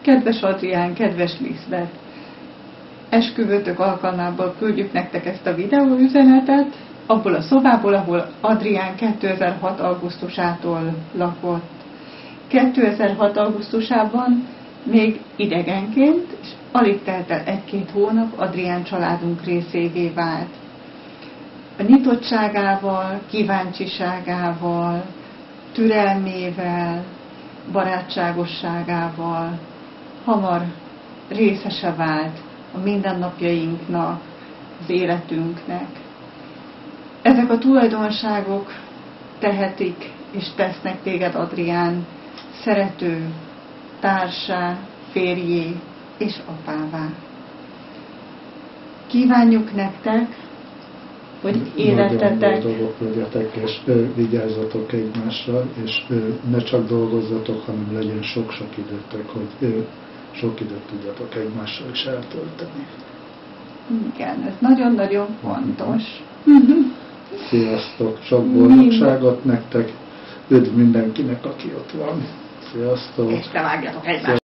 Kedves Adrián, kedves Liszbeth, esküvőtök alkalmából küldjük nektek ezt a videóüzenetet, abból a szobából, ahol Adrián 2006. augusztusától lakott. 2006. augusztusában még idegenként, és alig telt el 1-2 hónap, Adrián családunk részévé vált. A nyitottságával, kíváncsiságával, türelmével, barátságosságával hamar részese vált a mindennapjainknak, az életünknek. Ezek a tulajdonságok tehetik és tesznek téged, Adrián, szerető társá, férjé és apává. Kívánjuk nektek, hogy életetek... Nagyon boldogok legyetek, és vigyázzatok egymásra, és ne csak dolgozzatok, hanem legyen sok-sok időtek, hogy sok időt tudjatok egymással is eltölteni. Igen, ez nagyon-nagyon fontos. Sziasztok! Sok boldogságot nektek! Üdv mindenkinek, aki ott van! Sziasztok! És ne vágjatok egymást!